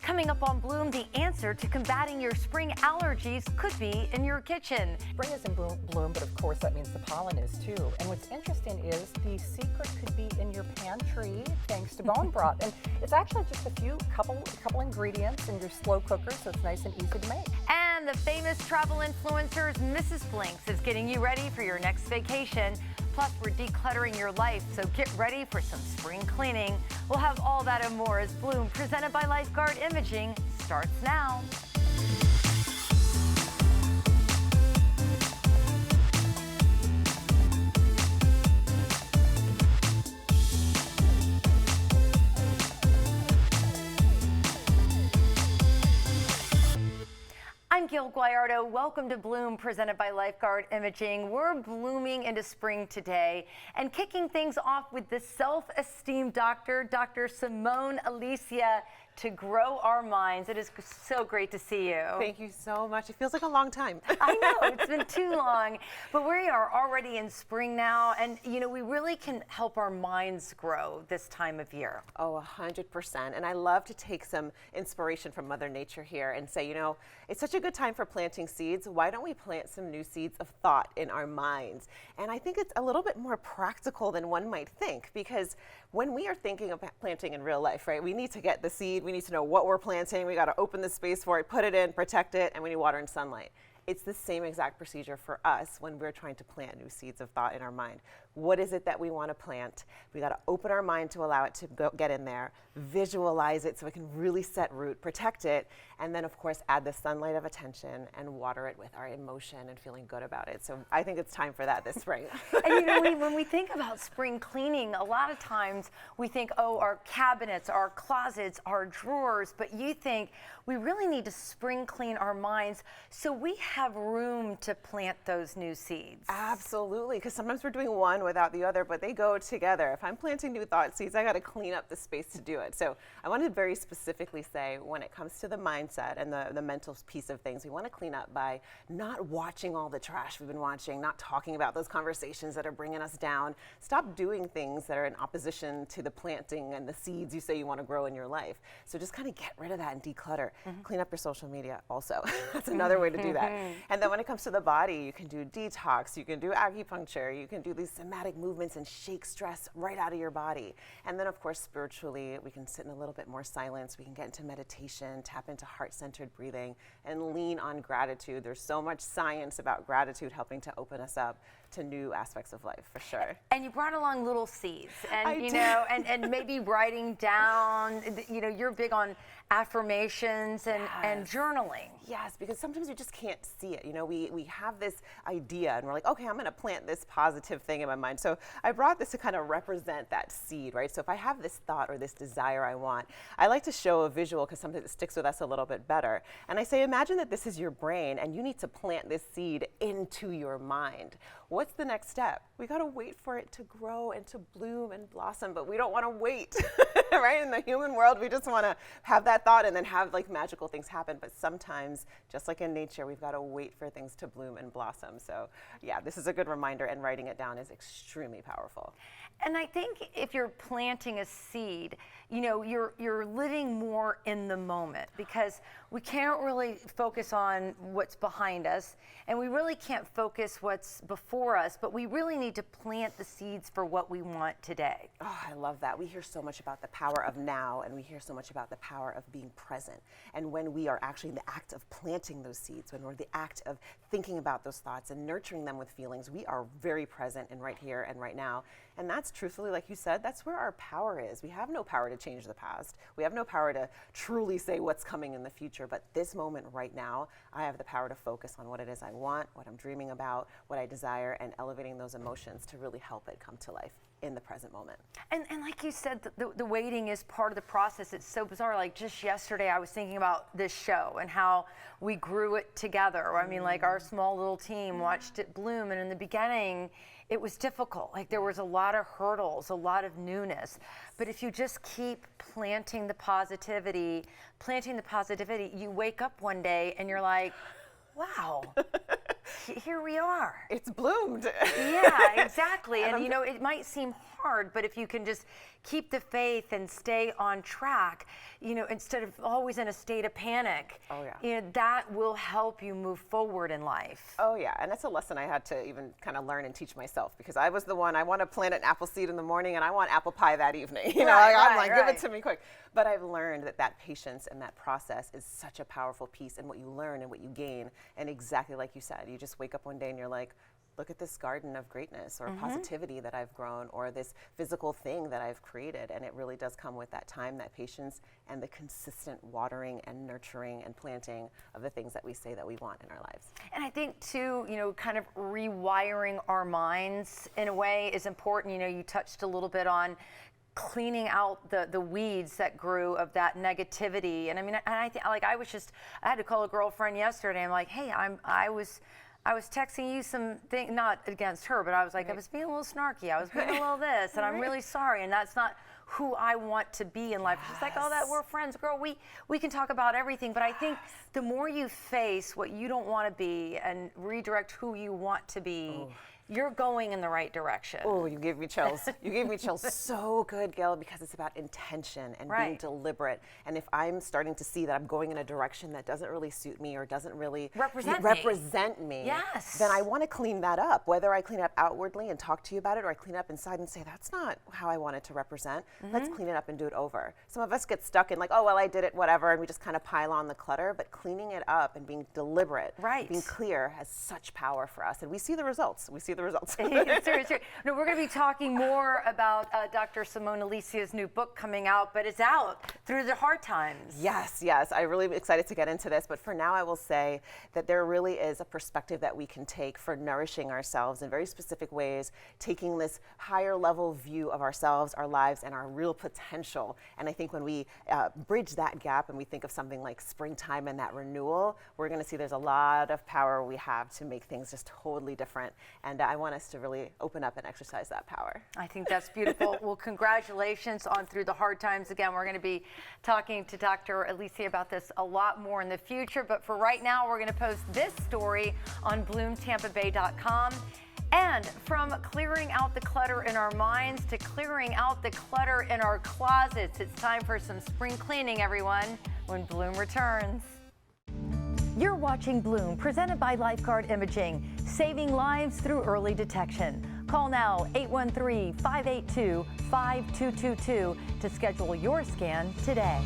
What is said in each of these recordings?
Coming up on Bloom, the answer to combating your spring allergies could be in your kitchen. Spring is in bloom, but of course that means the pollen is too. And what's interesting is the secret could be in your pantry thanks to bone broth. And it's actually just a couple ingredients in your slow cooker, so it's nice and easy to make. And the famous travel influencer's Mrs. Blinks is getting you ready for your next vacation. Plus, we're decluttering your life, so get ready for some spring cleaning. We'll have all that and more as Bloom, presented by Lifeguard Imaging, starts now. I'm Gayle Guyardo. Welcome to Bloom, presented by Lifeguard Imaging. We're blooming into spring today and kicking things off with the self-esteem doctor, Dr. Simone Alicia, to grow our minds. It is so great to see you. Thank you so much. It feels like a long time. I know, it's been too long, but we are already in spring now, and you know, we really can help our minds grow this time of year. Oh, 100%. And I love to take some inspiration from Mother Nature here and say, you know, it's such a good time for planting seeds. Why don't we plant some new seeds of thought in our minds? And I think it's a little bit more practical than one might think, because when we are thinking about planting in real life, right, we need to get the seed, we need to know what we're planting, we got to open the space for it, put it in, protect it, and we need water and sunlight. It's the same exact procedure for us when we're trying to plant new seeds of thought in our mind. What is it that we want to plant? We got to open our mind to allow it to get in there, visualize it so it can really set root, protect it, and then of course add the sunlight of attention and water it with our emotion and feeling good about it. So I think it's time for that this spring. And you know, when we think about spring cleaning, a lot of times we think, oh, our cabinets, our closets, our drawers, but you think we really need to spring clean our minds so we have room to plant those new seeds. Absolutely, because sometimes we're doing one without the other, but they go together. If I'm planting new thought seeds, I got to clean up the space to do it. So I want to very specifically say, when it comes to the mindset and the mental piece of things, we want to clean up by not watching all the trash we've been watching, not talking about those conversations that are bringing us down. Stop doing things that are in opposition to the planting and the seeds you say you want to grow in your life. So just kind of get rid of that and declutter. Clean up your social media also. That's another way to do that. And then when it comes to the body, you can do detox, you can do acupuncture, you can do these somatic movements and shake stress right out of your body. And then of course spiritually, we can sit in a little bit more silence, we can get into meditation, tap into heart-centered breathing, and lean on gratitude. There's so much science about gratitude helping to open us up to new aspects of life, for sure. And you brought along little seeds, and you know, and maybe writing down, you know, you're big on affirmations and journaling. Yes, because sometimes you just can't see it. You know, we have this idea and we're like, okay, I'm going to plant this positive thing in my mind. So I brought this to kind of represent that seed, right? So if I have this thought or this desire I want, I like to show a visual because sometimes it sticks with us a little bit better. And I say, imagine that this is your brain and you need to plant this seed into your mind. What's the next step? We got to wait for it to grow and to bloom and blossom, but we don't want to wait, right? In the human world, we just want to have that thought and then have like magical things happen. But sometimes, just like in nature, we've got to wait for things to bloom and blossom. So yeah, this is a good reminder, and writing it down is extremely powerful. And I think if you're planting a seed, you know, you're living more in the moment, because we can't really focus on what's behind us, and we really can't focus what's before us, but we really need to plant the seeds for what we want today. Oh, I love that. We hear so much about the power of now, and we hear so much about the power of being present. And when we are actually in the act of planting those seeds, when we're in the act of thinking about those thoughts and nurturing them with feelings, we are very present and right here and right now. And that's truthfully, like you said, that's where our power is. We have no power to change the past. We have no power to truly say what's coming in the future. But this moment right now, I have the power to focus on what it is I want, what I'm dreaming about, what I desire, and elevating those emotions to really help it come to life in the present moment. And like you said, the waiting is part of the process. It's so bizarre. Like just yesterday, I was thinking about this show and how we grew it together. I mean, like our small little team watched it bloom, and in the beginning, it was difficult. Like there was a lot of hurdles, a lot of newness. But if you just keep planting the positivity, you wake up one day and you're like, wow, here we are. It's bloomed. Yeah, exactly. And you know, it might seem hard, but if you can just keep the faith and stay on track, you know, instead of always in a state of panic. Oh, yeah. You know, that will help you move forward in life. Oh yeah, and that's a lesson I had to even kind of learn and teach myself, because I was the one, I want to plant an apple seed in the morning and I want apple pie that evening. You know, I'm like, give it to me quick. But I've learned that patience and that process is such a powerful piece, and what you learn and what you gain. And exactly like you said, you just wake up one day and you're like, look at this garden of greatness or positivity that I've grown, or this physical thing that I've created. And it really does come with that time, that patience, and the consistent watering and nurturing and planting of the things that we say that we want in our lives. And I think too, you know, kind of rewiring our minds in a way is important. You know, you touched a little bit on cleaning out the weeds that grew of that negativity. And I mean, I had to call a girlfriend yesterday. I'm like, hey, I was texting you some thing, not against her, but I was like, I was being a little snarky. I was being a little this, and I'm really sorry. And that's not who I want to be in life. She's like, oh, that we're friends, girl. We can talk about everything. But I think the more you face what you don't want to be and redirect who you want to be, you're going in the right direction. Oh, you gave me chills. You gave me chills. So good, Gayle, because it's about intention and being deliberate. And if I'm starting to see that I'm going in a direction that doesn't really suit me or doesn't really represent me, then I want to clean that up. Whether I clean up outwardly and talk to you about it, or I clean up inside and say, that's not how I want it to represent. Let's clean it up and do it over. Some of us get stuck in like, oh, well, I did it, whatever, and we just kind of pile on the clutter. But cleaning it up and being deliberate, being clear, has such power for us. And we see the results. We see the results. It's true. No, we're going to be talking more about Dr. Simone Alicia's new book coming out, but it's out Through the Hard Times. Yes. I'm really excited to get into this. But for now, I will say that there really is a perspective that we can take for nourishing ourselves in very specific ways, taking this higher level view of ourselves, our lives, and our real potential. And I think when we bridge that gap and we think of something like springtime and that renewal, we're going to see there's a lot of power we have to make things just totally different. And I want us to really open up and exercise that power. I think that's beautiful. Well, congratulations on Through the Hard Times. Again, we're going to be talking to Dr. Alicia about this a lot more in the future. But for right now, we're going to post this story on bloomtampabay.com. And from clearing out the clutter in our minds to clearing out the clutter in our closets, it's time for some spring cleaning, everyone, when Bloom returns. You're watching Bloom, presented by Lifeguard Imaging, saving lives through early detection. Call now, 813-582-5222 to schedule your scan today.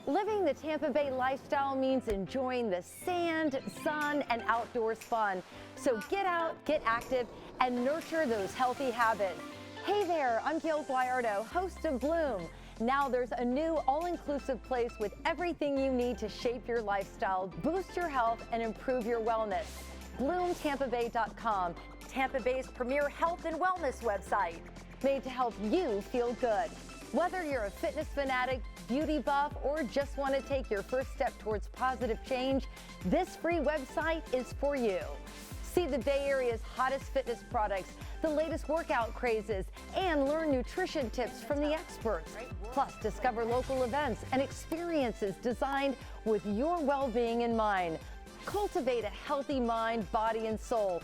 Living the Tampa Bay lifestyle means enjoying the sand, sun, and outdoors fun. So get out, get active, and nurture those healthy habits. Hey there, I'm Gayle, host of Bloom. Now there's a new all-inclusive place with everything you need to shape your lifestyle, boost your health, and improve your wellness. BloomTampaBay.com, Tampa Bay's premier health and wellness website, made to help you feel good. Whether you're a fitness fanatic, beauty buff, or just want to take your first step towards positive change, this free website is for you. See the Bay Area's hottest fitness products, the latest workout crazes, and learn nutrition tips from the experts. Plus, discover local events and experiences designed with your well-being in mind. Cultivate a healthy mind, body, and soul.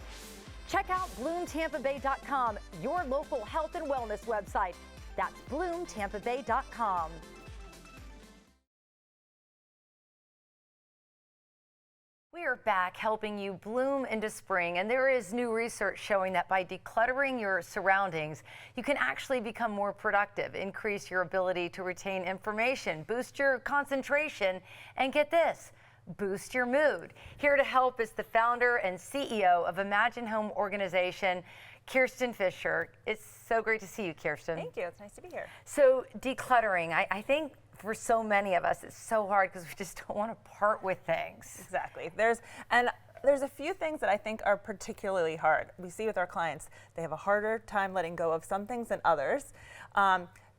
Check out BloomTampaBay.com, your local health and wellness website. That's BloomTampaBay.com. We are back helping you bloom into spring, and there is new research showing that by decluttering your surroundings, you can actually become more productive, increase your ability to retain information, boost your concentration, and get this, boost your mood. Here to help is the founder and CEO of Imagine Home Organization, Kirsten Fisher. It's so great to see you, Kirsten. Thank you. It's nice to be here. So decluttering, I think for so many of us, it's so hard because we just don't want to part with things. Exactly. There's a few things that I think are particularly hard. We see with our clients, they have a harder time letting go of some things than others.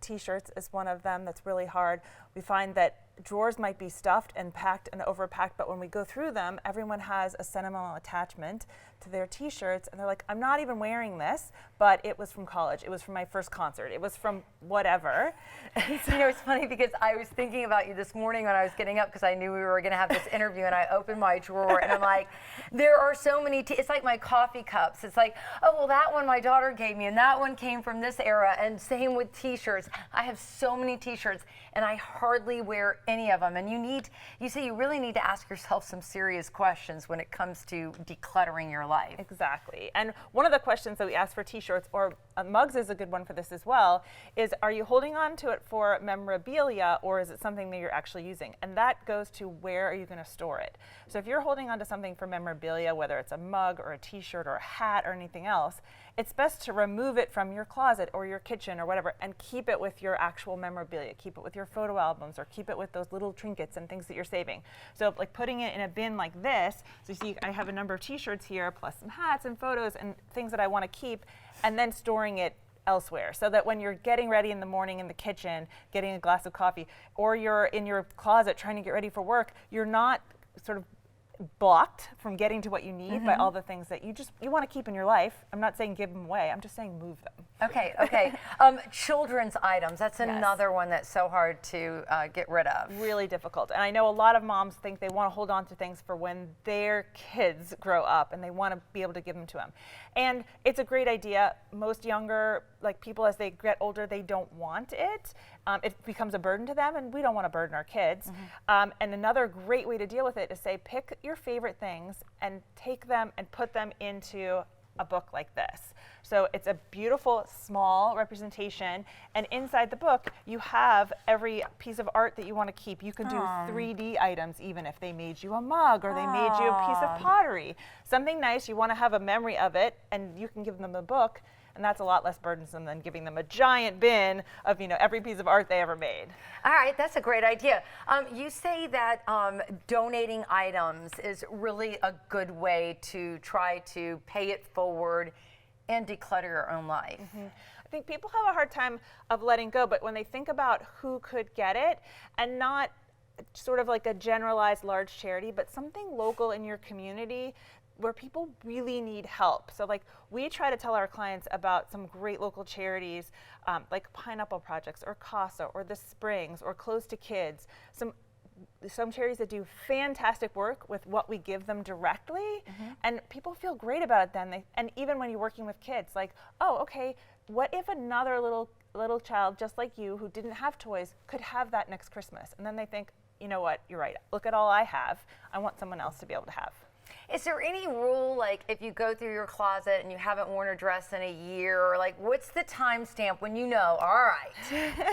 T-shirts is one of them that's really hard. We find that drawers might be stuffed and packed and overpacked, but when we go through them, everyone has a sentimental attachment to their t-shirts, and they're like, I'm not even wearing this, but it was from college, it was from my first concert, it was from whatever. You know, it's funny because I was thinking about you this morning when I was getting up because I knew we were going to have this interview, and I opened my drawer and I'm like, there are so many, it's like my coffee cups. It's like, oh, well, that one my daughter gave me and that one came from this era, and same with t-shirts. I have so many t-shirts and I hardly wear any of them. And you say you really need to ask yourself some serious questions when it comes to decluttering your life. Exactly. And one of the questions that we ask for t-shirts, or mugs is a good one for this as well, is are you holding on to it for memorabilia, or is it something that you're actually using? And that goes to where are you going to store it. So if you're holding on to something for memorabilia, whether it's a mug or a t-shirt or a hat or anything else, it's best to remove it from your closet or your kitchen or whatever and keep it with your actual memorabilia. Keep it with your photo albums, or keep it with those little trinkets and things that you're saving. So like putting it in a bin like this, so you see I have a number of t-shirts here, plus some hats and photos and things that I want to keep, and then storing it elsewhere, so that when you're getting ready in the morning in the kitchen, getting a glass of coffee, or you're in your closet trying to get ready for work, you're not sort of blocked from getting to what you need by all the things that you want to keep in your life. I'm not saying give them away, I'm just saying move them. Okay. Children's items, that's another one that's so hard to get rid of. Really difficult. And I know a lot of moms think they want to hold on to things for when their kids grow up and they want to be able to give them to them. And it's a great idea. Most younger people, as they get older, they don't want it. It becomes a burden to them, and we don't want to burden our kids. And another great way to deal with it is say, pick your favorite things and take them and put them into a book like this. So it's a beautiful small representation, and inside the book you have every piece of art that you want to keep. You can do 3D items, even if they made you a mug or they made you a piece of pottery. Something nice, you want to have a memory of it, and you can give them the book, and that's a lot less burdensome than giving them a giant bin of every piece of art they ever made. All right, that's a great idea. You say that donating items is really a good way to try to pay it forward and declutter your own life. I think people have a hard time of letting go, but when they think about who could get it, and not sort of like a generalized large charity, but something local in your community where people really need help. So we try to tell our clients about some great local charities like Pineapple Projects or CASA or The Springs or Close to Kids. Some charities that do fantastic work with what we give them directly, and people feel great about it then. And even when you're working with kids, oh, okay, what if another little child just like you who didn't have toys could have that next Christmas? And then they think, you know what, you're right, look at all I have, I want someone else to be able to have. Is there any rule, if you go through your closet and you haven't worn a dress in a year, or what's the time stamp when you know, all right,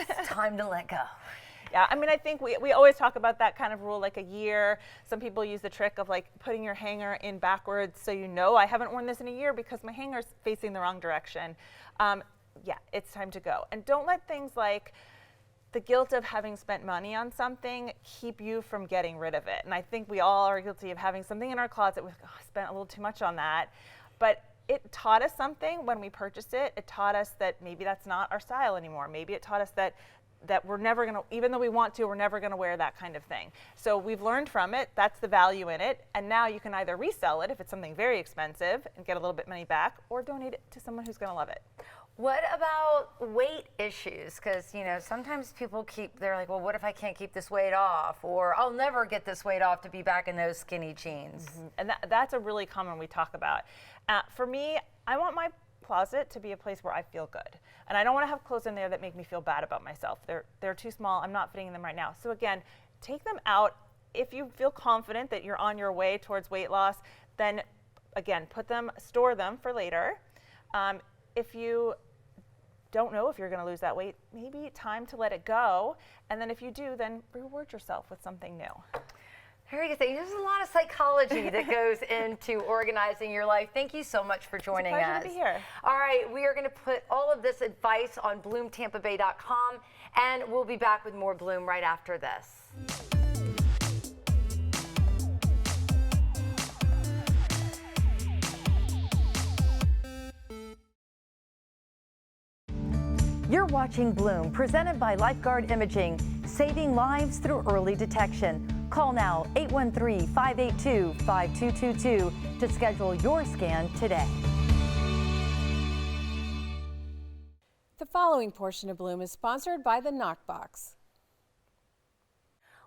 it's time to let go? Yeah, I mean, I think we always talk about that kind of rule, a year. Some people use the trick of putting your hanger in backwards, so I haven't worn this in a year because my hanger's facing the wrong direction. Yeah, it's time to go. And don't let things like the guilt of having spent money on something keep you from getting rid of it. And I think we all are guilty of having something in our closet with spent a little too much on that. But it taught us something when we purchased it. It taught us that maybe that's not our style anymore. Maybe it taught us that we're never going to, even though we want to, we're never going to wear that kind of thing. So we've learned from it. That's the value in it. And now you can either resell it if it's something very expensive and get a little bit money back, or donate it to someone who's going to love it. What about weight issues? Because, sometimes people they're like, well, what if I can't keep this weight off? Or I'll never get this weight off to be back in those skinny jeans. And that's a really common we talk about. For me, I want my closet to be a place where I feel good. And I don't want to have clothes in there that make me feel bad about myself. They're too small. I'm not fitting in them right now. So again, take them out. If you feel confident that you're on your way towards weight loss, then again, store them for later. If you don't know if you're going to lose that weight, maybe time to let it go. And then if you do, then reward yourself with something new. Very good. There's a lot of psychology that goes into organizing your life. Thank you so much for joining us. It's a pleasure to be here. All right, we are going to put all of this advice on bloomtampabay.com, and we'll be back with more Bloom right after this. You're watching Bloom, presented by Lifeguard Imaging. saving lives through early detection. Call now 813-582-5222 to schedule your scan today. The following portion of Bloom is sponsored by the Knockbox.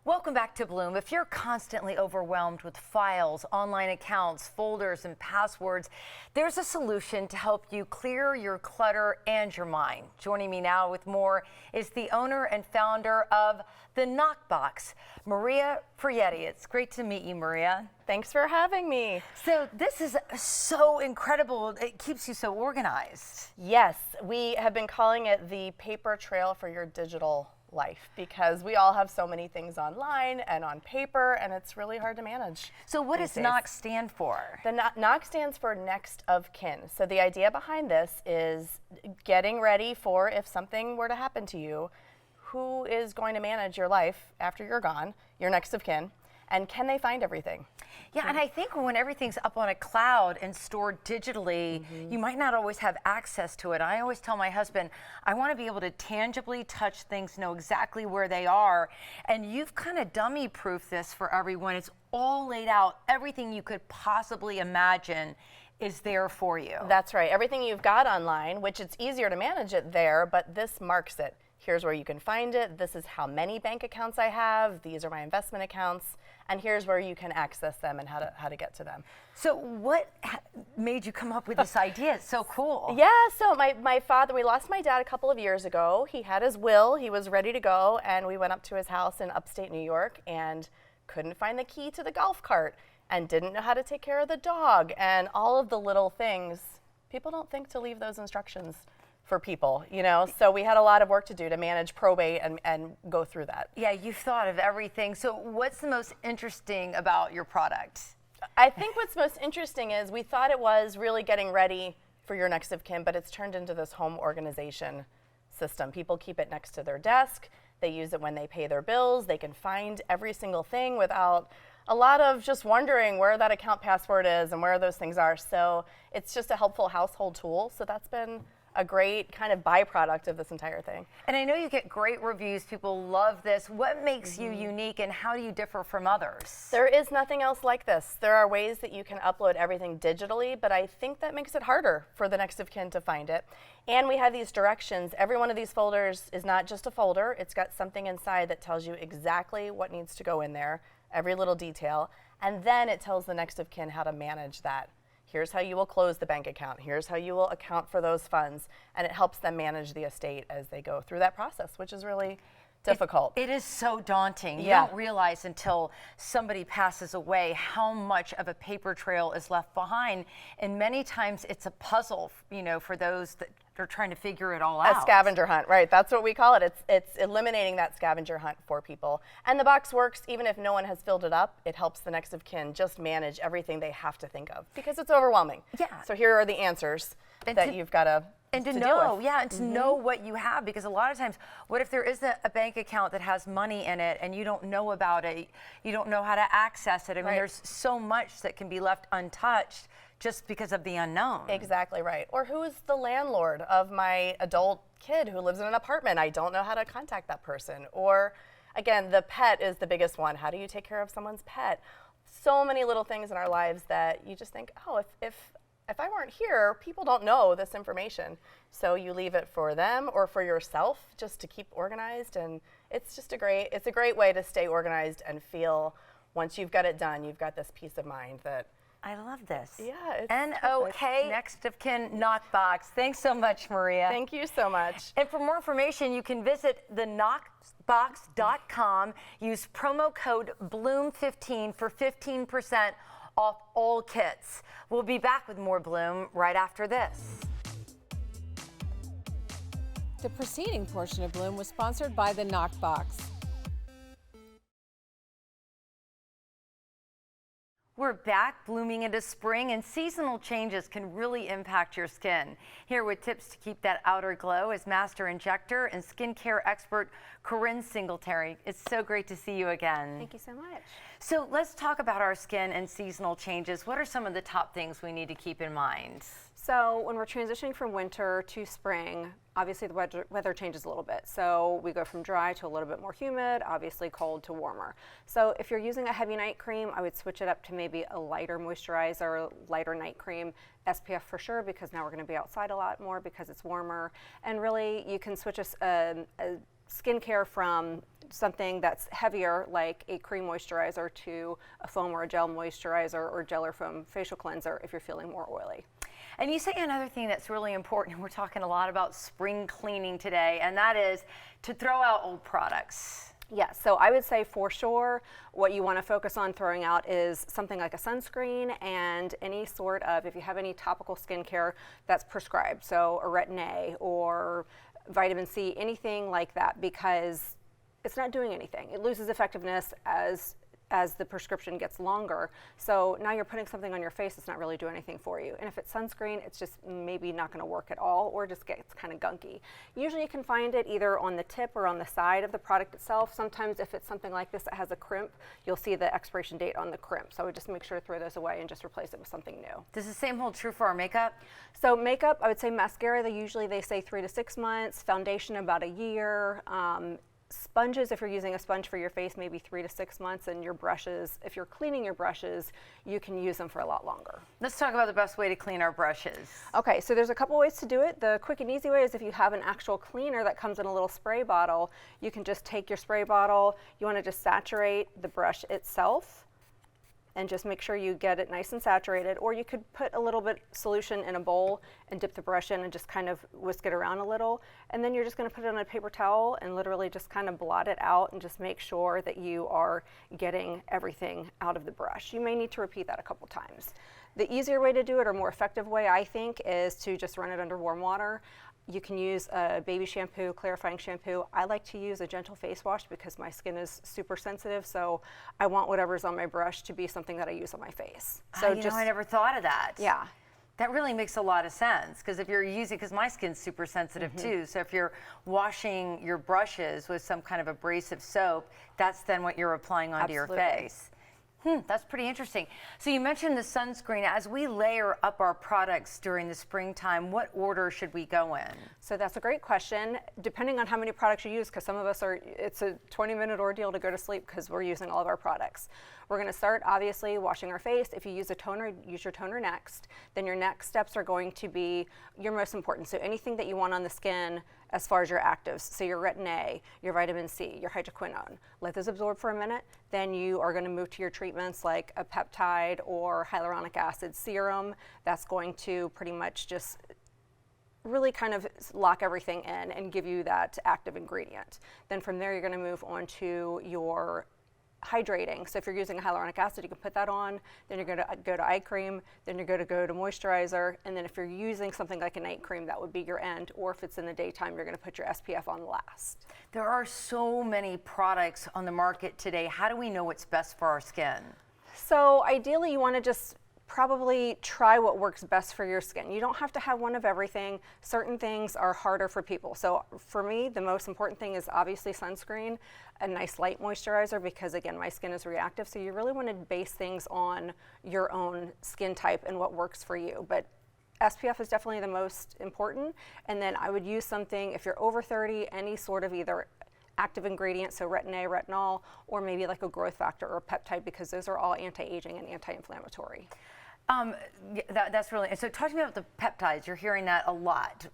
Welcome back to Bloom. If you're constantly overwhelmed with files, online accounts, folders, and passwords, there's a solution to help you clear your clutter and your mind. Joining me now with more is the owner and founder of the Knockbox, Maria Prietti. It's great to meet you, Maria. Thanks for having me. So this is so incredible. It keeps you so organized. Yes, we have been calling it the paper trail for your digital life because we all have so many things online and on paper, and it's really hard to manage. So what does NOC stand for? The NOC stands for next of kin. So the idea behind this is getting ready for if something were to happen to you, who is going to manage your life after you're gone, your next of kin, and can they find everything? Yeah, and I think when everything's up on a cloud and stored digitally, you might not always have access to it. I always tell my husband, I want to be able to tangibly touch things, know exactly where they are. And you've kind of dummy-proofed this for everyone. It's all laid out. Everything you could possibly imagine is there for you. That's right. Everything you've got online, which it's easier to manage it there, but this marks it. Here's where you can find it. This is how many bank accounts I have. These are my investment accounts. And here's where you can access them and how to get to them. So what made you come up with this idea? It's so cool. Yeah, so my father, we lost my dad a couple of years ago. He had his will, he was ready to go, and we went up to his house in upstate New York and couldn't find the key to the golf cart and didn't know how to take care of the dog and all of the little things. People don't think to leave those instructions for people, you know, so we had a lot of work to do to manage probate and go through that. Yeah, you've thought of everything. So what's the most interesting about your product? I think what's most interesting is we thought it was really getting ready for your next of kin, but it's turned into this home organization system. People keep it next to their desk. They use it when they pay their bills. They can find every single thing without a lot of just wondering where that account password is and where those things are. So it's just a helpful household tool. So that's been a great kind of byproduct of this entire thing. And I know you get great reviews. People love this. What makes you unique and how do you differ from others? There is nothing else like this. There are ways that you can upload everything digitally, but I think that makes it harder for the next of kin to find it. And we have these directions. Every one of these folders is not just a folder. It's got something inside that tells you exactly what needs to go in there, every little detail, and then it tells the next of kin how to manage that. Here's how you will close the bank account. Here's how you will account for those funds. And it helps them manage the estate as they go through that process, which is really difficult. It is so daunting. You Yeah. don't realize until somebody passes away how much of a paper trail is left behind. And many times it's a puzzle, you know, for those that are trying to figure it all out. A scavenger hunt, right? That's what we call it. It's eliminating that scavenger hunt for people. And the box works even if no one has filled it up. It helps the next of kin just manage everything they have to think of because it's overwhelming. Yeah. So here are the answers that you've got to And to deal know, with. yeah, and to know what you have, because a lot of times, what if there is a bank account that has money in it and you don't know about it, you don't know how to access it. I mean, Right. there's so much that can be left untouched just because of the unknown. Exactly right. Or who is the landlord of my adult kid who lives in an apartment? I don't know how to contact that person. Or again, the pet is the biggest one. How do you take care of someone's pet? So many little things in our lives that you just think, oh, if I weren't here, people don't know this information. So you leave it for them or for yourself just to keep organized. And it's just it's a great way to stay organized and feel once you've got it done, you've got this peace of mind that I love this. Yeah, it's N-O-K, next of kin Knockbox. Thanks so much, Maria. Thank you so much. And for more information, you can visit the knockbox.com. Use promo code BLOOM15 for 15% off all kits. We'll be back with more Bloom right after this. The preceding portion of Bloom was sponsored by the Knockbox. We're back, blooming into spring, and seasonal changes can really impact your skin. Here with tips to keep that outer glow is master injector and skincare expert Corinne Singletary. It's so great to see you again. Thank you so much. So let's talk about our skin and seasonal changes. What are some of the top things we need to keep in mind? So when we're transitioning from winter to spring, obviously the weather changes a little bit. So we go from dry to a little bit more humid, obviously cold to warmer. So if you're using a heavy night cream, I would switch it up to maybe a lighter moisturizer, lighter night cream, SPF for sure, because now we're going to be outside a lot more because it's warmer. And really you can switch a skincare from something that's heavier like a cream moisturizer to a foam or a gel moisturizer or gel or foam facial cleanser if you're feeling more oily. And you say another thing that's really important, and we're talking a lot about spring cleaning today, and that is to throw out old products. Yes, so I would say for sure what you want to focus on throwing out is something like a sunscreen and any sort of, if you have any topical skincare that's prescribed, so a Retin-A or vitamin C, anything like that, because it's not doing anything. It loses effectiveness as the prescription gets longer. So now you're putting something on your face that's not really doing anything for you. And if it's sunscreen, it's just maybe not gonna work at all or just gets kind of gunky. Usually you can find it either on the tip or on the side of the product itself. Sometimes if it's something like this that has a crimp, you'll see the expiration date on the crimp. So I would just make sure to throw those away and just replace it with something new. Does the same hold true for our makeup? So makeup, I would say mascara, they say 3 to 6 months, foundation about a year, sponges, if you're using a sponge for your face, maybe 3 to 6 months, and your brushes, if you're cleaning your brushes, you can use them for a lot longer. Let's talk about the best way to clean our brushes. Okay, so there's a couple ways to do it. The quick and easy way is if you have an actual cleaner that comes in a little spray bottle, you can just take your spray bottle, you want to just saturate the brush itself, and just make sure you get it nice and saturated, or you could put a little bit solution in a bowl and dip the brush in and just kind of whisk it around a little, and then you're just going to put it on a paper towel and literally just kind of blot it out and just make sure that you are getting everything out of the brush. You may need to repeat that a couple times. The easier way to do it, or more effective way, I think, is to just run it under warm water. You can use a baby shampoo, clarifying shampoo. I like to use a gentle face wash because my skin is super sensitive, so I want whatever's on my brush to be something that I use on my face. So I never thought of that. Yeah. That really makes a lot of sense, because if you're using, because my skin's super sensitive too, so if you're washing your brushes with some kind of abrasive soap, that's then what you're applying onto your face. That's pretty interesting. So you mentioned the sunscreen. As we layer up our products during the springtime, what order should we go in? So that's a great question. Depending on how many products you use, because some of us it's a 20-minute ordeal to go to sleep because we're using all of our products. We're going to start, obviously, washing our face. If you use a toner, use your toner next. Then your next steps are going to be your most important. So anything that you want on the skin as far as your actives, so your Retin-A, your vitamin C, your hydroquinone. Let those absorb for a minute. Then you are going to move to your treatments like a peptide or hyaluronic acid serum. That's going to pretty much just really kind of lock everything in and give you that active ingredient. Then from there, you're going to move on to your hydrating. So if you're using a hyaluronic acid, you can put that on, then you're going to go to eye cream, then you're going to go to moisturizer, and then if you're using something like a night cream, that would be your end, or if it's in the daytime, you're going to put your SPF on last. There are so many products on the market today. How do we know what's best for our skin? So ideally, you want to just probably try what works best for your skin. You don't have to have one of everything. Certain things are harder for people. So for me, the most important thing is obviously sunscreen, a nice light moisturizer, because again, my skin is reactive. So you really want to base things on your own skin type and what works for you. But SPF is definitely the most important. And then I would use something, if you're over 30, any sort of either active ingredient, so Retin-A, retinol, or maybe like a growth factor or a peptide, because those are all anti-aging and anti-inflammatory. That's really, so talk to me about the peptides. You're hearing that a lot.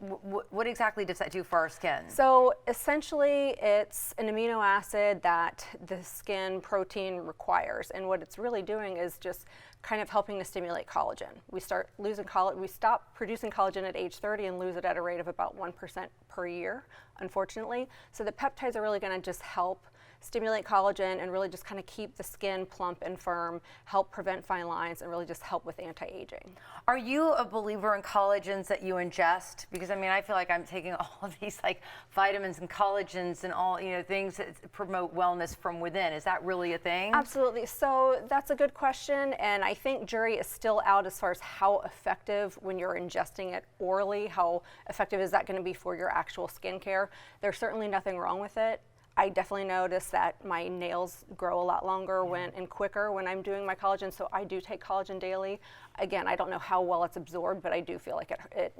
What exactly does that do for our skin? So essentially it's an amino acid that the skin protein requires, and what it's really doing is just kind of helping to stimulate collagen. We start losing collagen, we stop producing collagen at age 30 and lose it at a rate of about 1% per year, unfortunately. So the peptides are really going to just help stimulate collagen and really just kind of keep the skin plump and firm, help prevent fine lines, and really just help with anti-aging. Are you a believer in collagens that you ingest? Because I mean, I feel like I'm taking all of these like vitamins and collagens and all, you know, things that promote wellness from within. Is that really a thing? Absolutely. So that's a good question, and I think jury is still out as far as how effective when you're ingesting it orally, how effective is that going to be for your actual skincare. There's certainly nothing wrong with it. I definitely notice that my nails grow a lot longer and quicker when I'm doing my collagen, so I do take collagen daily. Again, I don't know how well it's absorbed, but I do feel like it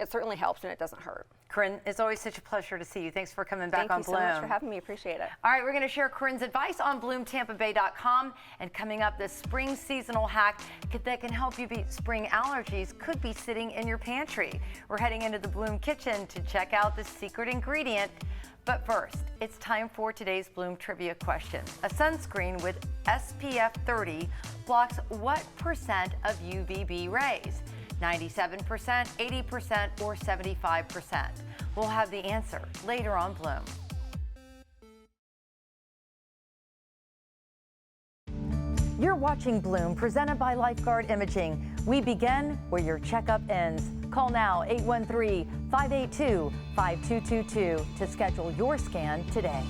certainly helps and it doesn't hurt. Corinne, it's always such a pleasure to see you. Thanks for coming back on Thank you Bloom. so much for having me. Appreciate it. All right, we're going to share Corinne's advice on BloomTampaBay.com, and coming up, this spring seasonal hack that can help you beat spring allergies could be sitting in your pantry. We're heading into the Bloom kitchen to check out the secret ingredient. But first, it's time for today's Bloom trivia question. A sunscreen with SPF 30 blocks what percent of UVB rays? 97%, 80%, or 75%? We'll have the answer later on Bloom. You're watching Bloom, presented by Lifeguard Imaging. We begin where your checkup ends. Call now, 813-582-5222 to schedule your scan today.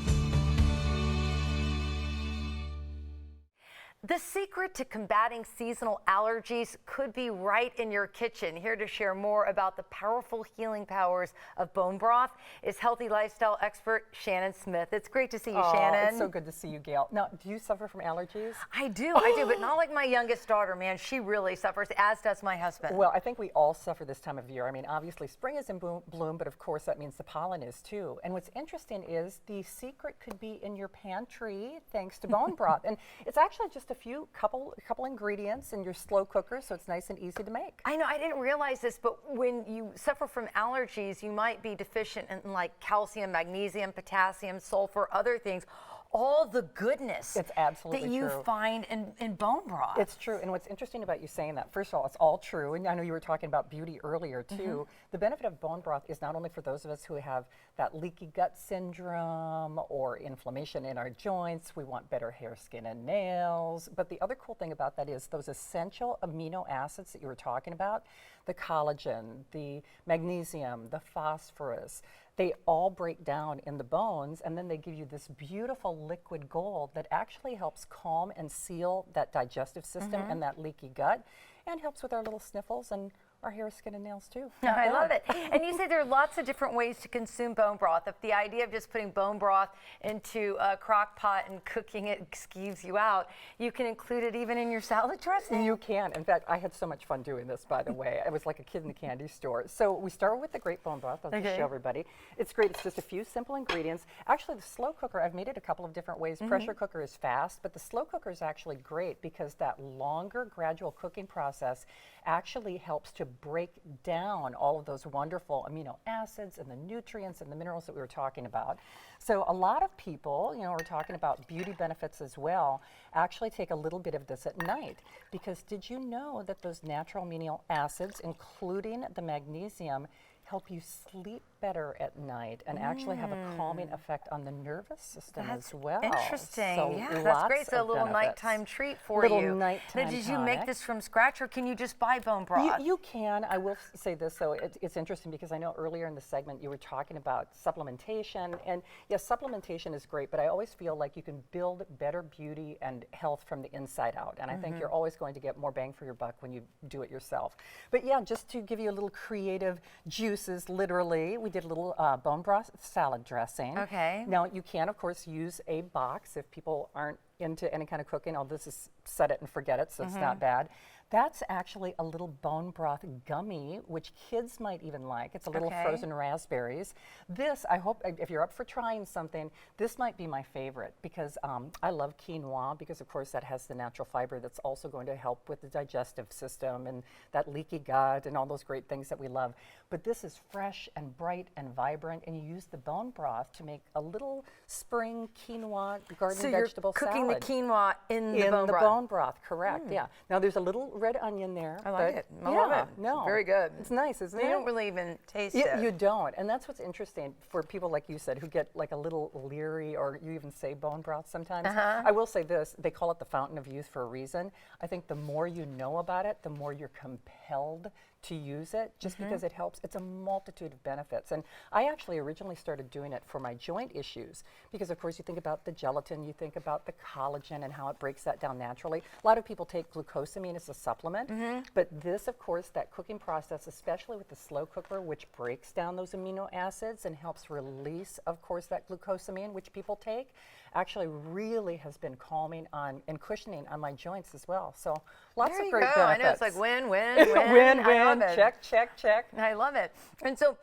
The secret to combating seasonal allergies could be right in your kitchen. Here to share more about the powerful healing powers of bone broth is healthy lifestyle expert Shannon Smith. It's great to see you, Shannon. It's so good to see you, Gayle. Now, do you suffer from allergies? I do, but not like my youngest daughter, man. She really suffers, as does my husband. Well, I think we all suffer this time of year. I mean, obviously spring is in bloom, but of course that means the pollen is too. And what's interesting is the secret could be in your pantry thanks to bone broth. And it's actually just a couple ingredients in your slow cooker, so it's nice and easy to make. I know, I didn't realize this, but when you suffer from allergies, you might be deficient in like calcium, magnesium, potassium, sulfur, other things. All the goodness It's absolutely that you true. find in bone broth. It's true, and what's interesting about you saying that, first of all, it's all true, and I know you were talking about beauty earlier too. The benefit of bone broth is not only for those of us who have that leaky gut syndrome or inflammation in our joints, we want better hair, skin, and nails, but the other cool thing about that is those essential amino acids that you were talking about, the collagen, the magnesium, the phosphorus, they all break down in the bones, and then they give you this beautiful liquid gold that actually helps calm and seal that digestive system and that leaky gut, and helps with our little sniffles and our hair, skin, and nails too. I love it. And you say there are lots of different ways to consume bone broth. If the idea of just putting bone broth into a crock pot and cooking it skeeves you out, you can include it even in your salad dressing. You can. In fact, I had so much fun doing this, by the way. I was like a kid in the candy store. So we start with the great bone broth. I'll just show everybody. It's great. It's just a few simple ingredients. Actually, the slow cooker, I've made it a couple of different ways. Pressure cooker is fast, but the slow cooker is actually great because that longer gradual cooking process actually helps to break down all of those wonderful amino acids and the nutrients and the minerals that we were talking about. So a lot of people, you know, we're talking about beauty benefits as well, actually take a little bit of this at night, because did you know that those natural amino acids, including the magnesium, help you sleep better at night and actually have a calming effect on the nervous system as well. Interesting. So Yeah, that's great. So a little benefits. nighttime treat for Little you. nighttime Now, did you make tonic. this from scratch, or can you just buy bone broth? You can. I will say this, though. It's interesting because I know earlier in the segment you were talking about supplementation. And yes, supplementation is great, but I always feel like you can build better beauty and health from the inside out. And I think you're always going to get more bang for your buck when you do it yourself. But yeah, just to give you a little creative juices, literally, we did a little bone broth salad dressing. Okay. Now, you can, of course, use a box if people aren't into any kind of cooking. Oh, this is set it and forget it, so it's not bad. That's actually a little bone broth gummy, which kids might even like. It's a little frozen raspberries. This, I hope, if you're up for trying something, this might be my favorite because I love quinoa because, of course, that has the natural fiber that's also going to help with the digestive system and that leaky gut and all those great things that we love. But this is fresh and bright and vibrant, and you use the bone broth to make a little spring quinoa garden vegetable So you're cooking salad. the quinoa in the bone broth. bone broth, correct, yeah. Now, there's a little red onion there. I like but it. I love yeah, it. No, Very good. It's nice, isn't it? You don't really even taste You, it. you don't, and that's what's interesting for people like you said who get like a little leery, or you even say bone broth sometimes. I will say this, they call it the fountain of youth for a reason. I think the more you know about it, the more you're compelled to use it just because it helps. It's a multitude of benefits. And I actually originally started doing it for my joint issues because, of course, you think about the gelatin, you think about the collagen and how it breaks that down naturally. A lot of people take glucosamine as a supplement, but this, of course, that cooking process, especially with the slow cooker, which breaks down those amino acids and helps release, of course, that glucosamine, which people take, actually really has been calming on and cushioning on my joints as well. So lots There of you great go. benefits. I know, it's like win, win, win. Win, I win, love it. check, check, check. I love it. And so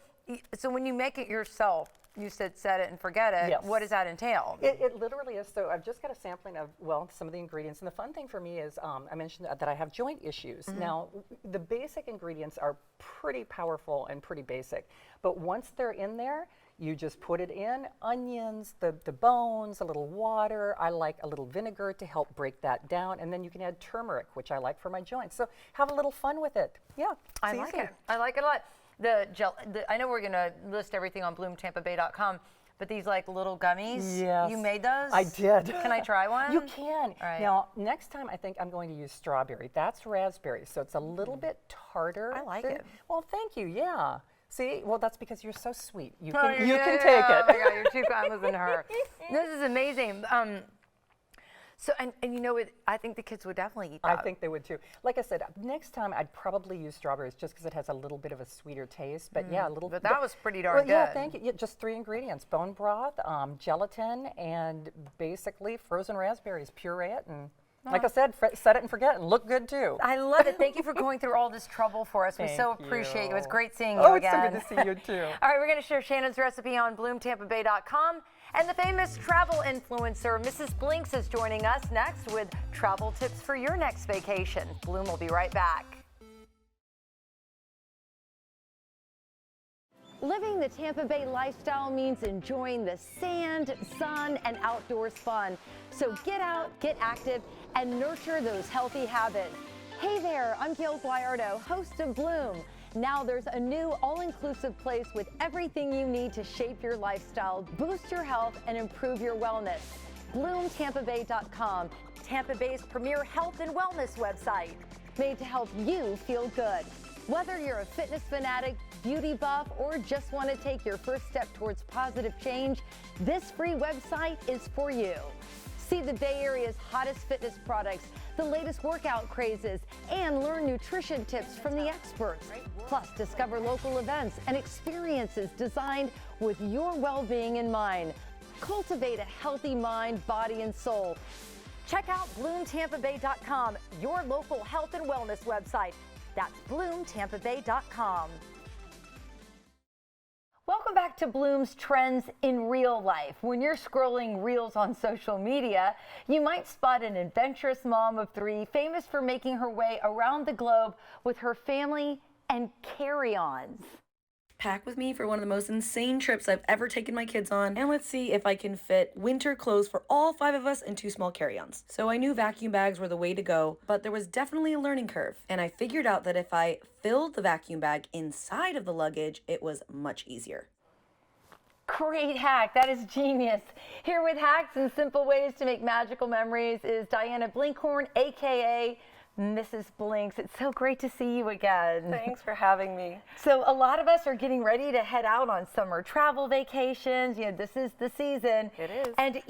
when you make it yourself, you said set it and forget it. Yes. What does that entail? It literally is. So I've just got a sampling of, well, some of the ingredients. And the fun thing for me is I mentioned that I have joint issues. Now, the basic ingredients are pretty powerful and pretty basic. But once they're in there, you just put it in, onions, the bones, a little water. I like a little vinegar to help break that down. And then you can add turmeric, which I like for my joints. So have a little fun with it. Yeah, I it's like easy. it. I like it a lot. I know we're going to list everything on bloomtampabay.com, but these like little gummies, Yes. you made those? I did. Can I try one? You can. All right. Now, next time I think I'm going to use strawberry. That's raspberry, so it's a little bit tartar. I like than- it. Well, thank you, yeah. See, well, that's because you're so sweet. You Oh, can, you yeah, can yeah, take yeah. it. Oh my God, you're too kind. Listen to her. This is amazing. So, and you know what? I think the kids would definitely eat I that. think they would too. Like I said, next time I'd probably use strawberries just because it has a little bit of a sweeter taste. But yeah, a little. But that was pretty darn well, yeah, good. thank you. Yeah, just 3 ingredients: bone broth, gelatin, and basically frozen raspberries. Puree it, and like I said, set it and forget, and look good too. I love it. Thank you for going through all this trouble for us. We so Thank appreciate you. It's you. great seeing you Oh, it's again. so good to see you too. All right, we're going to share Shannon's recipe on bloomtampabay.com. And the famous travel influencer, Mrs. Blinks, is joining us next with travel tips for your next vacation. Bloom will be right back. Living the Tampa Bay lifestyle means enjoying the sand, sun, and outdoors fun. So get out, get active, and nurture those healthy habits. Hey there, I'm Gayle, host of Bloom. Now there's a new all-inclusive place with everything you need to shape your lifestyle, boost your health, and improve your wellness. BloomTampaBay.com, Tampa Bay's premier health and wellness website, made to help you feel good. Whether you're a fitness fanatic, beauty buff, or just want to take your first step towards positive change, this free website is for you. See the Bay Area's hottest fitness products, the latest workout crazes, and learn nutrition tips from the experts. Plus, discover local events and experiences designed with your well-being in mind. Cultivate a healthy mind, body, and soul. Check out BloomTampaBay.com, your local health and wellness website. That's BloomTampaBay.com. Welcome back to Bloom's Trends in Real Life. When you're scrolling reels on social media, you might spot an adventurous mom of 3 famous for making her way around the globe with her family and carry-ons. Pack with me for one of the most insane trips I've ever taken my kids on, and let's see if I can fit winter clothes for all 5 of us in 2 small carry-ons. So I knew vacuum bags were the way to go, but there was definitely a learning curve, and I figured out that if I filled the vacuum bag inside of the luggage, it was much easier. Great hack. That is genius. Here with hacks and simple ways to make magical memories is Diana Blinkhorn, aka Mrs. Blinks. It's so great to see you again. Thanks for having me. So a lot of us are getting ready to head out on summer travel vacations. You know, this is the season. It is. And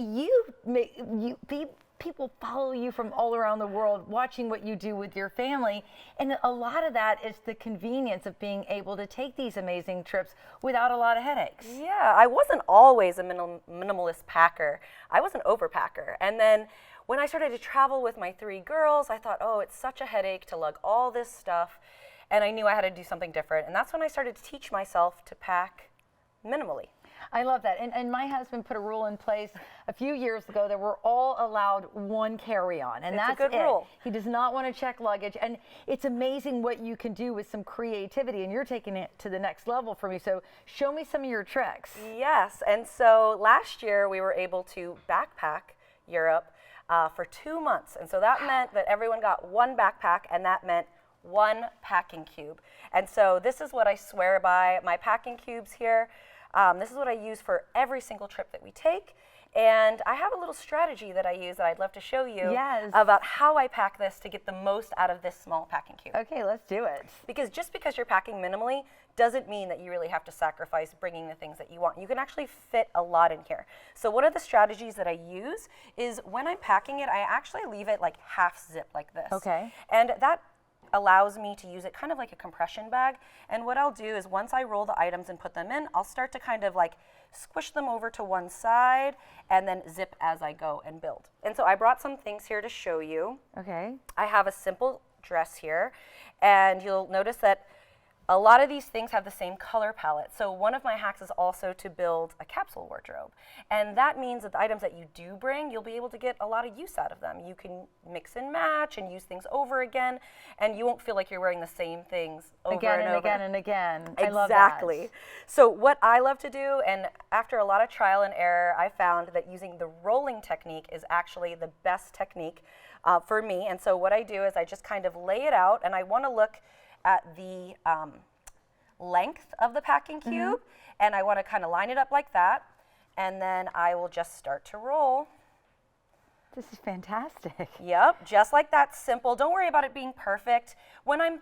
people follow you from all around the world watching what you do with your family. And a lot of that is the convenience of being able to take these amazing trips without a lot of headaches. Yeah, I wasn't always a minimalist packer. I was an overpacker. And then when I started to travel with my 3 girls, I thought, oh, it's such a headache to lug all this stuff. And I knew I had to do something different. And that's when I started to teach myself to pack minimally. I love that. And my husband put a rule in place a few years ago that we're all allowed 1 carry-on. And It's a that's good it. rule. He does not want to check luggage. And it's amazing what you can do with some creativity. And you're taking it to the next level for me. So show me some of your tricks. Yes, and so last year we were able to backpack Europe for 2 months. And so that meant that everyone got 1 backpack, and that meant 1 packing cube. And so this is what I swear by. My packing cubes here, This is what I use for every single trip that we take. And I have a little strategy that I use that I'd love to show you about how I pack this to get the most out of this small packing cube. Okay, let's do it. Because just because you're packing minimally doesn't mean that you really have to sacrifice bringing the things that you want. You can actually fit a lot in here. So one of the strategies that I use is when I'm packing it, I actually leave it like half zip like this. Okay. And that allows me to use it kind of like a compression bag. And what I'll do is once I roll the items and put them in, I'll start to kind of like squish them over to one side and then zip as I go and build. And so I brought some things here to show you. Okay. I have a simple dress here, and you'll notice that a lot of these things have the same color palette. So one of my hacks is also to build a capsule wardrobe. And that means that the items that you do bring, you'll be able to get a lot of use out of them. You can mix and match and use things over again, and you won't feel like you're wearing the same things over Again and and over. again and again. Exactly. I love that. So what I love to do, and after a lot of trial and error, I found that using the rolling technique is actually the best technique for me. And so what I do is I just kind of lay it out, and I want to look at the length of the packing cube, and I want to kind of line it up like that, and then I will just start to roll. This is fantastic. Yep, just like that, simple. Don't worry about it being perfect. When I'm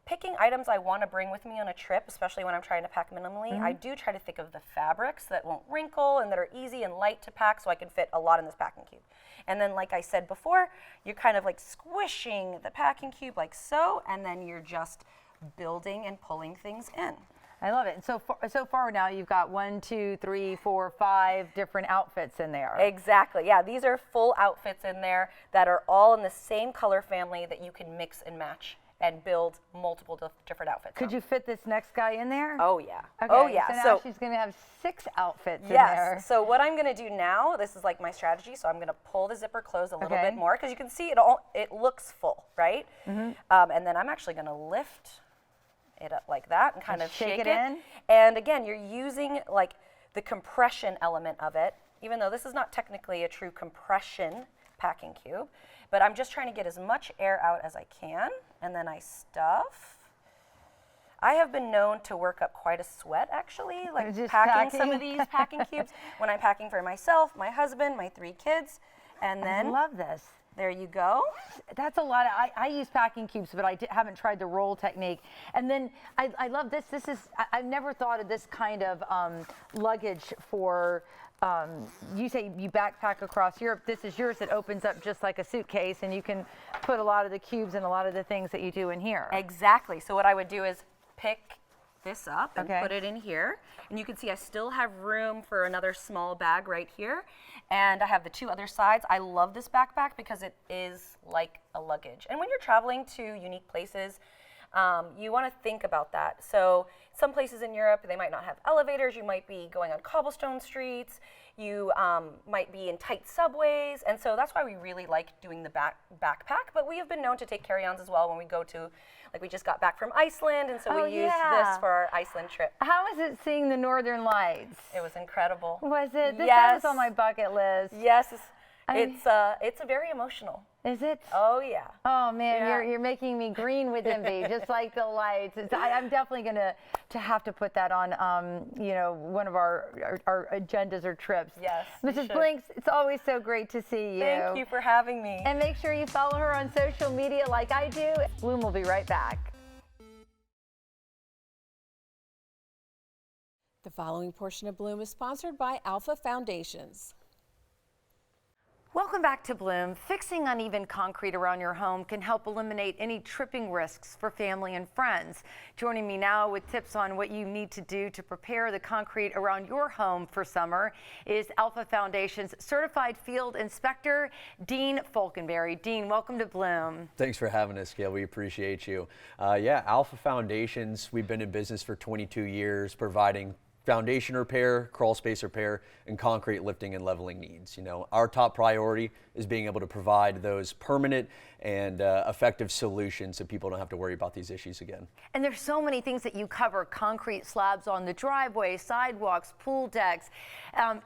picking items I want to bring with me on a trip, especially when I'm trying to pack minimally, I do try to think of the fabrics that won't wrinkle and that are easy and light to pack so I can fit a lot in this packing cube. And then like I said before, you're kind of like squishing the packing cube like so, and then you're just building and pulling things in. I love it. And so far now you've got 1, 2, 3, 4, 5 different outfits in there. Exactly. Yeah, these are full outfits in there that are all in the same color family that you can mix and match and build multiple different outfits. Could you fit this next guy in there? Oh yeah. Okay, Oh yeah. So now she's going to have 6 outfits in there. Yes. So what I'm going to do now, this is like my strategy. So I'm going to pull the zipper closed a little bit more because you can see it looks full, right? And then I'm actually going to lift it up like that and kind of shake it in. And again, you're using like the compression element of it, even though this is not technically a true compression packing cube, but I'm just trying to get as much air out as I can, and then I stuff. I have been known to work up quite a sweat actually, like Just packing some of these packing cubes when I'm packing for myself, my husband, my 3 kids, and then I love this. there you go. That's a lot. I use packing cubes, but I haven't tried the roll technique. And then I love this. This is, I've never thought of this kind of luggage for, you say you backpack across Europe. This is yours that opens up just like a suitcase, and you can put a lot of the cubes and a lot of the things that you do in here. Exactly. So what I would do is pick this up and put it in here. And you can see I still have room for another small bag right here. And I have the 2 other sides. I love this backpack because it is like a luggage. And when you're traveling to unique places, you want to think about that. So some places in Europe, they might not have elevators. You might be going on cobblestone streets. You might be in tight subways. And so that's why we really like doing the backpack. But we have been known to take carry-ons as well when we go to, like we just got back from Iceland, and so we used this for our Iceland trip. How was it seeing the Northern Lights? It was incredible. Was it? That Yes. was on my bucket list. Yes, it's very emotional. Is it? Oh yeah. Oh man, Yeah. you're making me green with envy, just like the lights. I'm definitely gonna have to put that on, one of our agendas or trips. Yes, you Mrs. should. Blinks, it's always so great to see you. Thank you for having me. And make sure you follow her on social media like I do. Bloom will be right back. The following portion of Bloom is sponsored by Alpha Foundations. Welcome back to Bloom. Fixing uneven concrete around your home can help eliminate any tripping risks for family and friends. Joining me now with tips on what you need to do to prepare the concrete around your home for summer is Alpha Foundation's Certified Field Inspector, Dean Falkenberry. Dean, welcome to Bloom. Thanks for having us, Gayle. We appreciate you. Alpha Foundations, we've been in business for 22 years, providing foundation repair, crawl space repair, and concrete lifting and leveling needs. Our top priority is being able to provide those permanent and effective solutions so people don't have to worry about these issues again. And there's so many things that you cover: concrete slabs on the driveway, sidewalks, pool decks,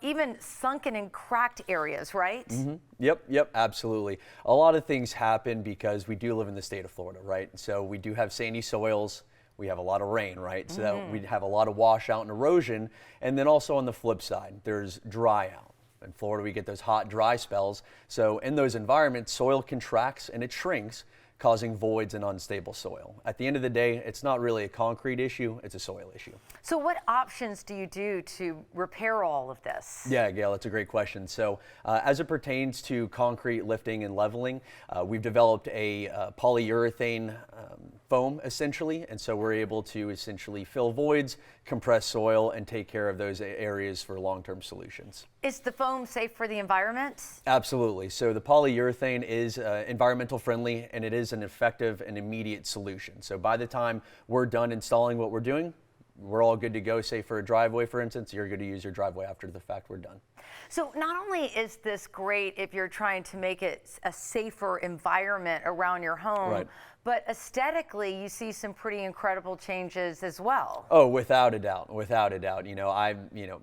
even sunken and cracked areas, right? Mm-hmm. Yep, absolutely. A lot of things happen because we do live in the state of Florida, right? So we do have sandy soils. we have a lot of rain, right? So that we'd have a lot of washout and erosion. And then also on the flip side, there's dry out. In Florida, we get those hot, dry spells. So in those environments, soil contracts and it shrinks, causing voids and unstable soil. At the end of the day, it's not really a concrete issue, it's a soil issue. So what options do you do to repair all of this? Yeah, Gail, that's a great question. So as it pertains to concrete lifting and leveling, we've developed a polyurethane foam essentially, and so we're able to essentially fill voids, compress soil, and take care of those areas for long-term solutions. Is the foam safe for the environment? Absolutely. So the polyurethane is environmental friendly, and it is an effective and immediate solution. So by the time we're done installing what we're doing, we're all good to go. Say for a driveway, for instance, you're good to use your driveway after the fact we're done. So not only is this great if you're trying to make it a safer environment around your home, Right. but aesthetically you see some pretty incredible changes as well. Oh, without a doubt, without a doubt.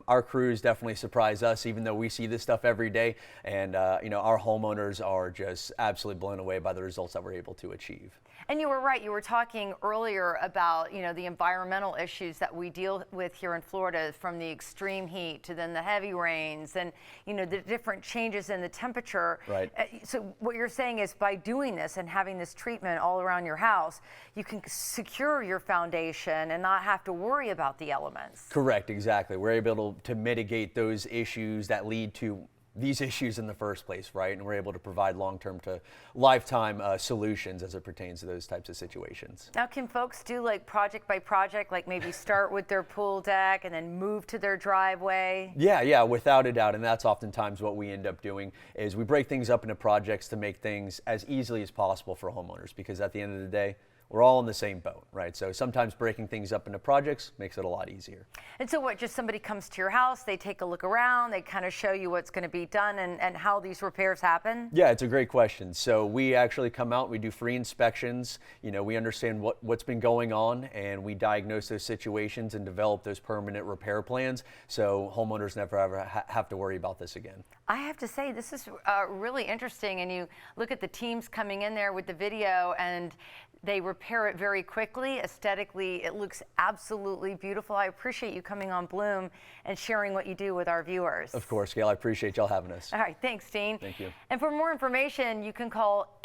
Our crews definitely surprise us, even though we see this stuff every day, and our homeowners are just absolutely blown away by the results that we're able to achieve. And you were right. You were talking earlier about, the environmental issues that we deal with here in Florida, from the extreme heat to then the heavy rains and, the different changes in the temperature. Right. So what you're saying is by doing this and having this treatment all around your house, you can secure your foundation and not have to worry about the elements. Correct, exactly. We're able to mitigate those issues that lead to these issues in the first place, right? And we're able to provide long-term to lifetime solutions as it pertains to those types of situations. Now, can folks do like project by project, like maybe start with their pool deck and then move to their driveway? Yeah, without a doubt. And that's oftentimes what we end up doing is we break things up into projects to make things as easily as possible for homeowners, because at the end of the day, we're all in the same boat, right? So sometimes breaking things up into projects makes it a lot easier. And so what, just somebody comes to your house, they take a look around, they kind of show you what's going to be done and how these repairs happen? Yeah, it's a great question. So we actually come out, we do free inspections, we understand what's been going on, and we diagnose those situations and develop those permanent repair plans so homeowners never ever have to worry about this again. I have to say, this is really interesting, and you look at the teams coming in there with the video and they repair it very quickly. Aesthetically, it looks absolutely beautiful. I appreciate you coming on Bloom and sharing what you do with our viewers. Of course, Gail, I appreciate y'all having us. All right, thanks, Dean. Thank you. And for more information, you can call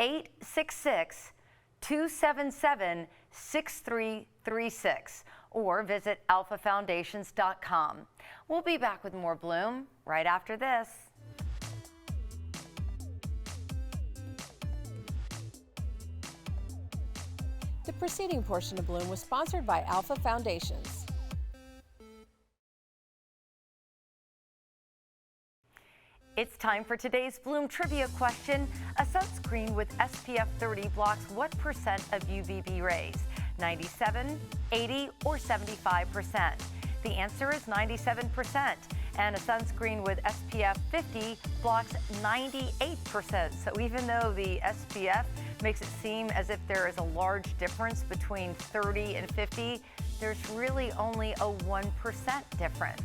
866-277-6336 or visit alphafoundations.com. We'll be back with more Bloom right after this. The preceding portion of Bloom was sponsored by Alpha Foundations. It's time for today's Bloom trivia question. A sunscreen with SPF 30 blocks what percent of UVB rays? 97, 80, or 75%? The answer is 97%. And a sunscreen with SPF 50 blocks 98%. So even though the SPF makes it seem as if there is a large difference between 30 and 50, there's really only a 1% difference.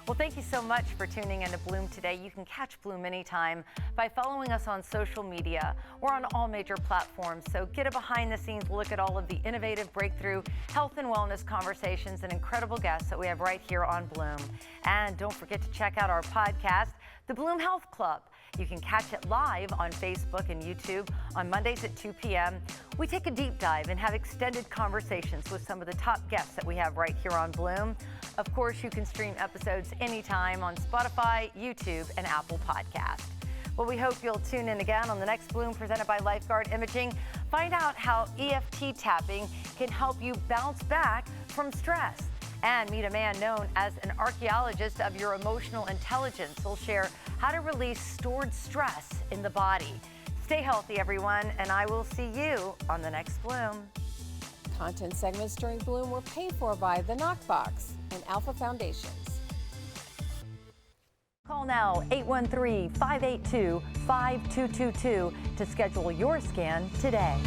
Well, thank you so much for tuning into Bloom today. You can catch Bloom anytime by following us on social media. We're on all major platforms, so get a behind-the-scenes look at all of the innovative breakthrough health and wellness conversations and incredible guests that we have right here on Bloom. And don't forget to check out our podcast, The Bloom Health Club. You can catch it live on Facebook and YouTube on Mondays at 2 p.m. We take a deep dive and have extended conversations with some of the top guests that we have right here on Bloom. Of course, you can stream episodes anytime on Spotify, YouTube, and Apple Podcast. Well, we hope you'll tune in again on the next Bloom presented by Lifeguard Imaging. Find out how EFT tapping can help you bounce back from stress. And meet a man known as an archaeologist of your emotional intelligence. He'll share how to release stored stress in the body. Stay healthy, everyone, and I will see you on the next Bloom. Content segments during Bloom were paid for by The Knockbox and Alpha Foundations. Call now 813-582-5222 to schedule your scan today.